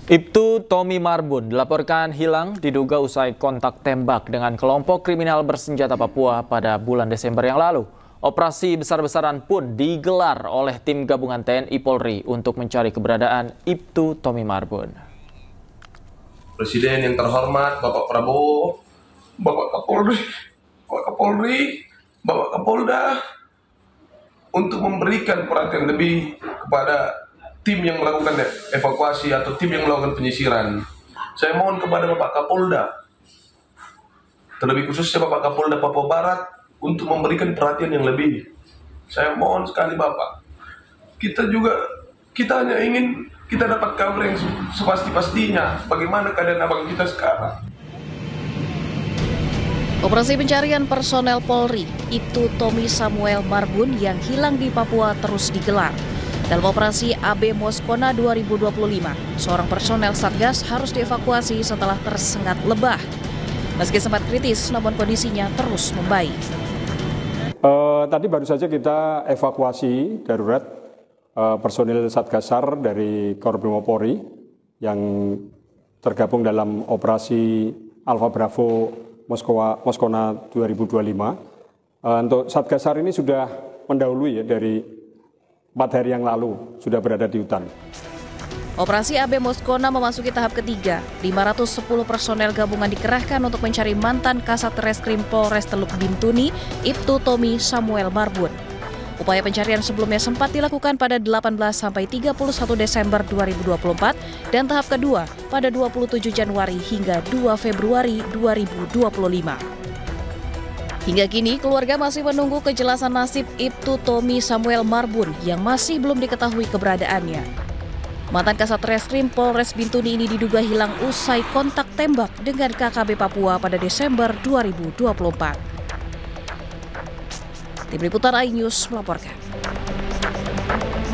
Ibtu Tommy Marbun dilaporkan hilang diduga usai kontak tembak dengan kelompok kriminal bersenjata Papua pada bulan Desember yang lalu. Operasi besar-besaran pun digelar oleh tim gabungan TNI Polri untuk mencari keberadaan Ibtu Tommy Marbun. Presiden yang terhormat Bapak Prabowo, Bapak Kapolri, Bapak Kapolda untuk memberikan perhatian lebih kepada tim yang melakukan evakuasi atau tim yang melakukan penyisiran. Saya mohon kepada Bapak Kapolda, terlebih khususnya Bapak Kapolda Papua Barat, untuk memberikan perhatian yang lebih. Saya mohon sekali Bapak. Kita hanya ingin kita dapat kabar yang sepasti-pastinya bagaimana keadaan abang kita sekarang. Operasi pencarian personel Polri, Ibtu Tommy Samuel Marbun yang hilang di Papua terus digelar. Dalam operasi AB Moskona 2025, seorang personel Satgas harus dievakuasi setelah tersengat lebah. Meski sempat kritis, namun kondisinya terus membaik. Tadi baru saja kita evakuasi darurat personil Satgasar dari Korbrimop Polri yang tergabung dalam operasi Alfa Bravo Moskona 2025. Untuk Satgasar ini sudah mendahului ya dari 4 hari yang lalu sudah berada di hutan. Operasi AB Moskona memasuki tahap ketiga. 510 personel gabungan dikerahkan untuk mencari mantan Kasat Reskrim Polres Teluk Bintuni, Ibtu Tommy Samuel Marbun. Upaya pencarian sebelumnya sempat dilakukan pada 18 sampai 31 Desember 2024 dan tahap kedua pada 27 Januari hingga 2 Februari 2025. Hingga kini, keluarga masih menunggu kejelasan nasib Ibtu Tommy Samuel Marbun yang masih belum diketahui keberadaannya. Mantan Kasat Reskrim Polres Bintuni ini diduga hilang usai kontak tembak dengan KKB Papua pada Desember 2024. Tim Liputan iNews melaporkan.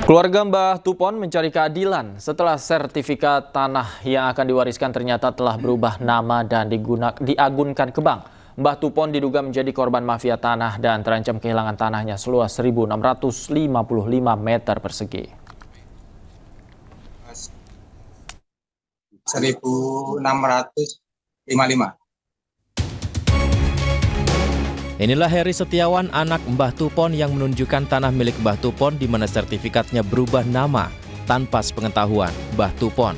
Keluarga Mbah Tupon mencari keadilan setelah sertifikat tanah yang akan diwariskan ternyata telah berubah nama dan diagunkan ke bank. Mbah Tupon diduga menjadi korban mafia tanah dan terancam kehilangan tanahnya seluas 1.655 meter persegi. 1.655. Inilah Heri Setiawan, anak Mbah Tupon yang menunjukkan tanah milik Mbah Tupon di mana sertifikatnya berubah nama tanpa sepengetahuan Mbah Tupon.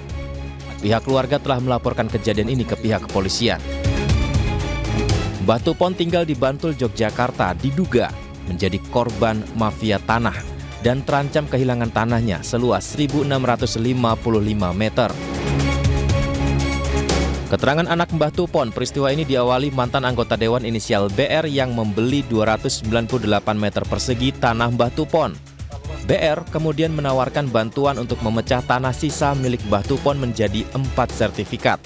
Pihak keluarga telah melaporkan kejadian ini ke pihak kepolisian. Mbah Tupon tinggal di Bantul, Yogyakarta, diduga menjadi korban mafia tanah dan terancam kehilangan tanahnya seluas 1.655 meter. Keterangan anak Mbah Tupon, peristiwa ini diawali mantan anggota Dewan inisial BR yang membeli 298 meter persegi tanah Mbah Tupon. BR kemudian menawarkan bantuan untuk memecah tanah sisa milik Mbah Tupon menjadi 4 sertifikat.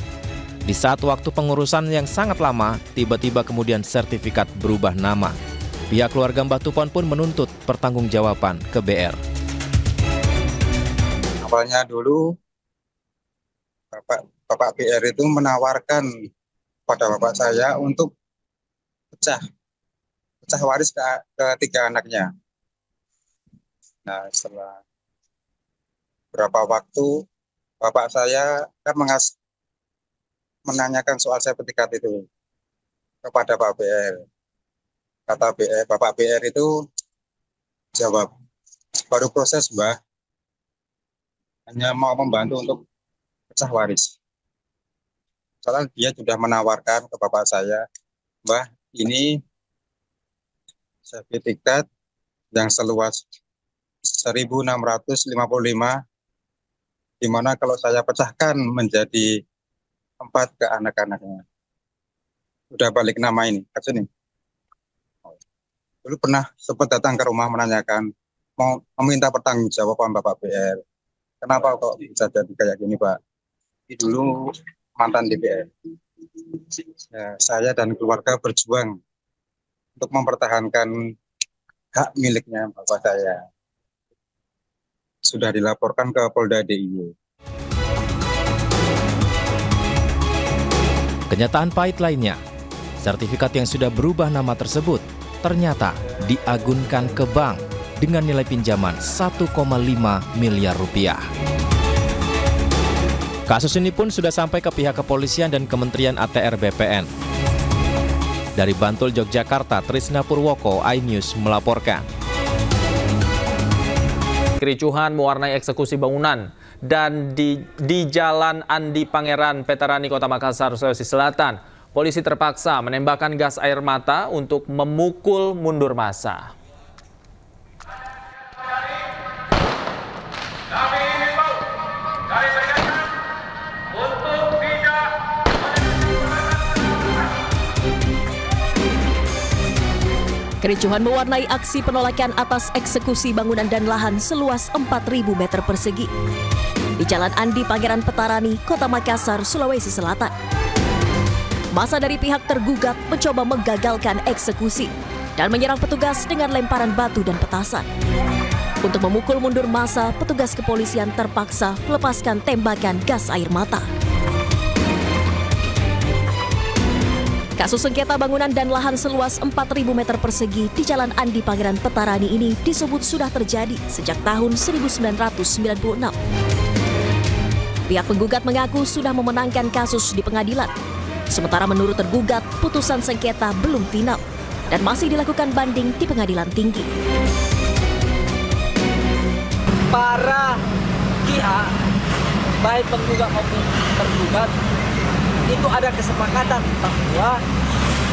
Di saat waktu pengurusan yang sangat lama, tiba-tiba kemudian sertifikat berubah nama. Pihak keluarga Mbah Tupon pun menuntut pertanggungjawaban ke BR. Awalnya dulu Bapak BR itu menawarkan pada bapak saya untuk pecah waris ke 3 anaknya. Nah, setelah berapa waktu bapak saya kan menanyakan soal sertifikat itu kepada Pak BR. Kata Bapak BR itu jawab, baru proses Mbah, hanya mau membantu untuk pecah waris. Soalnya dia sudah menawarkan ke bapak saya, Mbah, ini sertifikat yang seluas 1.655, di mana kalau saya pecahkan menjadi 4 ke anak-anaknya. Udah balik nama ini, kasus ini. Dulu pernah sempat datang ke rumah menanyakan, mau meminta pertanggungjawaban Bapak BR. Kenapa kok bisa jadi kayak gini, Pak? Ini dulu mantan DPR. Ya, saya dan keluarga berjuang untuk mempertahankan hak miliknya Bapak saya. Sudah dilaporkan ke Polda DIY. Kenyataan pahit lainnya, sertifikat yang sudah berubah nama tersebut ternyata diagunkan ke bank dengan nilai pinjaman 1,5 miliar rupiah. Kasus ini pun sudah sampai ke pihak kepolisian dan Kementerian ATR BPN. Dari Bantul, Yogyakarta, Trisna Purwoko, iNews melaporkan. Kericuhan mewarnai eksekusi bangunan dan di Jalan Andi Pangeran, Petarani, Kota Makassar, Sulawesi Selatan. Polisi terpaksa menembakkan gas air mata untuk memukul mundur massa. Kericuhan mewarnai aksi penolakan atas eksekusi bangunan dan lahan seluas 4.000 meter persegi di Jalan Andi Pangeran, Petarani, Kota Makassar, Sulawesi Selatan. Massa dari pihak tergugat mencoba menggagalkan eksekusi dan menyerang petugas dengan lemparan batu dan petasan. Untuk memukul mundur massa, petugas kepolisian terpaksa melepaskan tembakan gas air mata. Kasus sengketa bangunan dan lahan seluas 4.000 meter persegi di Jalan Andi Pangeran, Petarani ini disebut sudah terjadi sejak tahun 1996. Pihak penggugat mengaku sudah memenangkan kasus di pengadilan. Sementara menurut tergugat, putusan sengketa belum final dan masih dilakukan banding di pengadilan tinggi. Para pihak, baik penggugat maupun tergugat, itu ada kesepakatan bahwa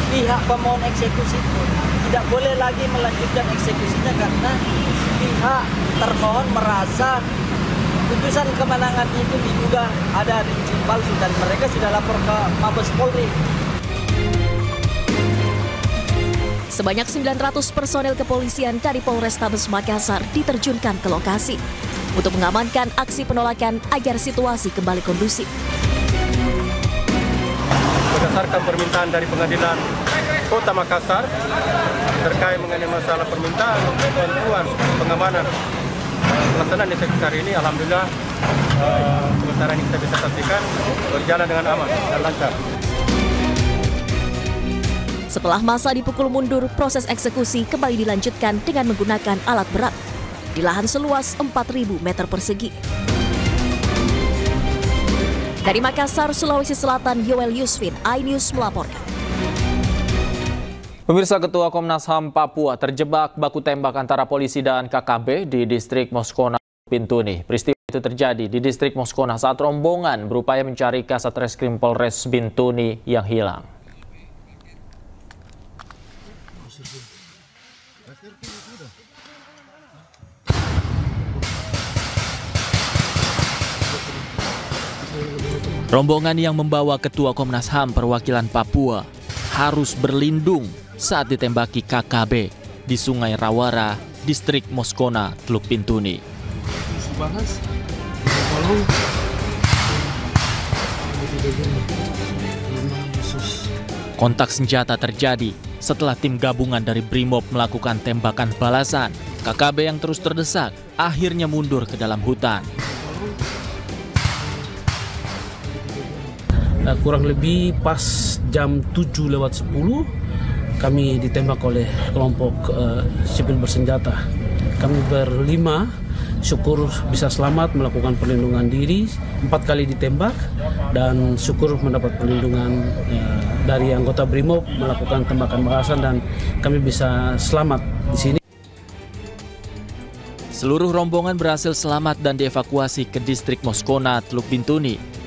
pihak pemohon eksekusi itu tidak boleh lagi melanjutkan eksekusinya karena pihak termohon merasa putusan kemenangan itu diduga ada rincian palsu dan mereka sudah lapor ke Mabes Polri. Sebanyak 900 personel kepolisian dari Polrestabes Makassar diterjunkan ke lokasi untuk mengamankan aksi penolakan agar situasi kembali kondusif. Berdasarkan permintaan dari Pengadilan Kota Makassar terkait mengenai masalah permintaan untuk bantuan pengamanan pelaksanaan eksekusi hari ini, alhamdulillah sementara ini kita bisa saksikan berjalan dengan aman dan lancar. Setelah massa dipukul mundur, proses eksekusi kembali dilanjutkan dengan menggunakan alat berat di lahan seluas 4.000 meter persegi. Dari Makassar, Sulawesi Selatan, Yoel Yusfin, iNews melaporkan. Pemirsa, Ketua Komnas HAM Papua terjebak baku tembak antara polisi dan KKB di distrik Moskona, Bintuni. Peristiwa itu terjadi di distrik Moskona saat rombongan berupaya mencari Kasat Reskrim Polres Bintuni yang hilang. Rombongan yang membawa Ketua Komnas HAM perwakilan Papua harus berlindung saat ditembaki KKB di Sungai Rawara, distrik Moskona, Teluk Bintuni. Kontak senjata terjadi setelah tim gabungan dari Brimob melakukan tembakan balasan. KKB yang terus terdesak akhirnya mundur ke dalam hutan. Kurang lebih pas jam 7:10 kami ditembak oleh kelompok sipil bersenjata. Kami berlima, syukur bisa selamat melakukan perlindungan diri, 4 kali ditembak dan syukur mendapat perlindungan dari anggota Brimob melakukan tembakan balasan dan kami bisa selamat di sini. Seluruh rombongan berhasil selamat dan dievakuasi ke distrik Moskona, Teluk Bintuni.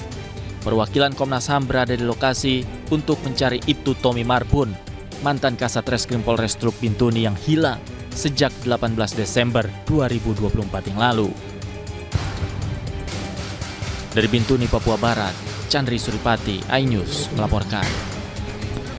Perwakilan Komnas HAM berada di lokasi untuk mencari Ibtu Tomi Marbun, mantan Kasat Reskrim Polres Teluk Bintuni yang hilang sejak 18 Desember 2024 yang lalu. Dari Bintuni, Papua Barat, Chandri Suripati, iNews melaporkan.